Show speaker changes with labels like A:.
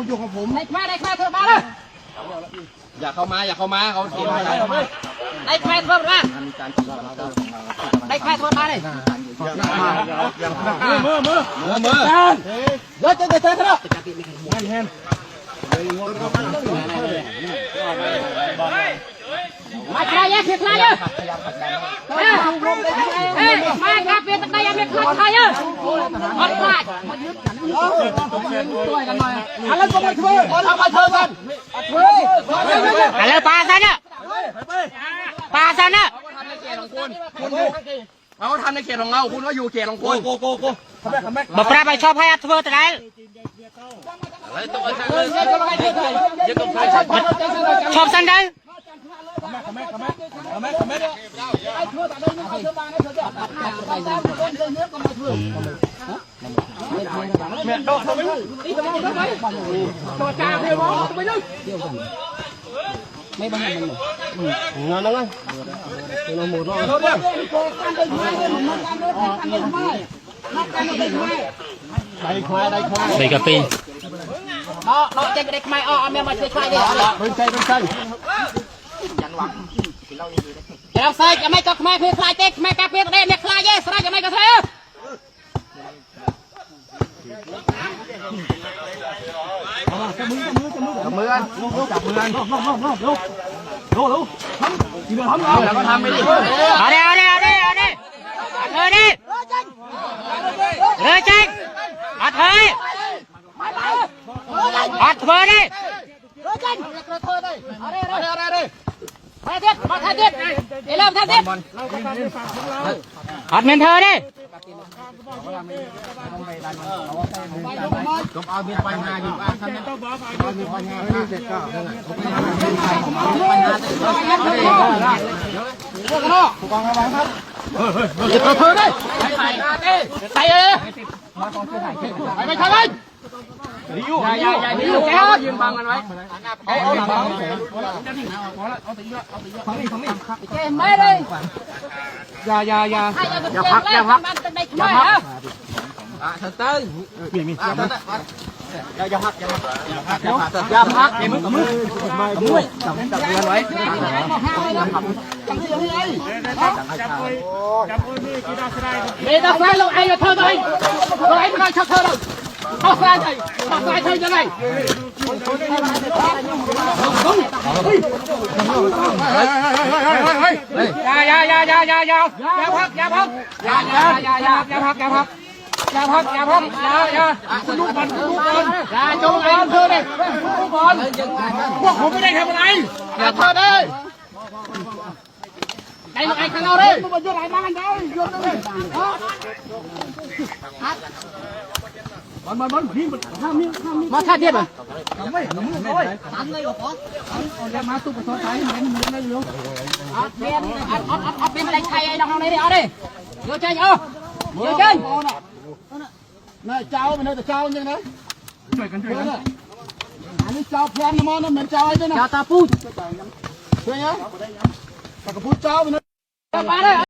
A: อยู่ของผม
B: ได้แค่เธอมาเลย
C: อย่าเข้ามาเขาทีมอะไร
B: ได้แค่เธอมาได้แค่เธอมาเลย
C: มือเดี๋ยวจะเตะเถอะแฮน
B: มาใครยังเสียใครยังมาคาเฟ่ตะไคร้ยังไม่คลาดใครยังอดคลาดช่วยกันหน่อยอะไรก็มาช่วยทำมาช่วยกันอะไรปลาซันน่ะปลาซันน่ะ
C: เขาทำในเขตของเราคุณว่าอยู่เขตของคุณ
B: บอกปลาไปชอบให้อัดเพื่อแต่ไหนชอบซันได้ไม่บ้างมันงานแล้วไงเราหมดแล้วได้กาแฟเราเจ๊งได้ไหมอ๋อเมียมาช่วยใครดิ
C: เป็นใจ
B: เราใส่จะไม่ก็ไม่เพื่อใครเจ๊กไม่กาแฟได้ไม่ใครเยสไรจะไม่ก็เธอ
C: จับมือกันแล้วก็ทำไปดิ
B: เอาดิเลยเจ๊งอัดเธอดิมาทำดิเอเล่ทำดิอัดเมนเธอดิ
C: ต้องเอามีปัญหาอยู่ทำต้องมีปัญหาที่เสร็จก็ผู้กองระวังครับเธอได้
B: ใส่เลย
C: ไม่ทำเลยอย่า
B: แก
C: ยืนบังกันไว้เอา
B: ไม่เลย
C: อย่าพักเธอตื้อมีอย่าพักจับมือไว้
B: นี่ต้องใส่ลงไอ้เธอเลยลงไอ้ไม่ได้ชักเธอเลยเขาใส่เธอยังไงอย่าพักคุณลูกบอลอย่าจงไอ้เธอเลยลูกบอลพวกผมไม่ได้ทำอะไร
C: อย่าเธอได้
B: ไอ้ข้างนอกเลยมันยุ่งอะไรมากันได้ยุ่งเลยมันพี่มันมาท่าเทียบอ่ะไม่ตันเลยหรอจะมาตู้ประตูไทยเห็นได้อยู่เอาเป็นอะไรใครไอ้น้องนี่ดิเอาดิเดี๋ยวใจเอาเดี๋ยวใจ
A: น่าเจ้าเป็นแต่เจ้าอย่างนั้นช่วยกันอันนี้เจ้าแพนนะมันเหมือนเจ้าไอ้ด้วยนะ
B: เจ้าตาปู
A: ช่วยยังแต่กับพูดเจ้าเป็น
B: มาเลย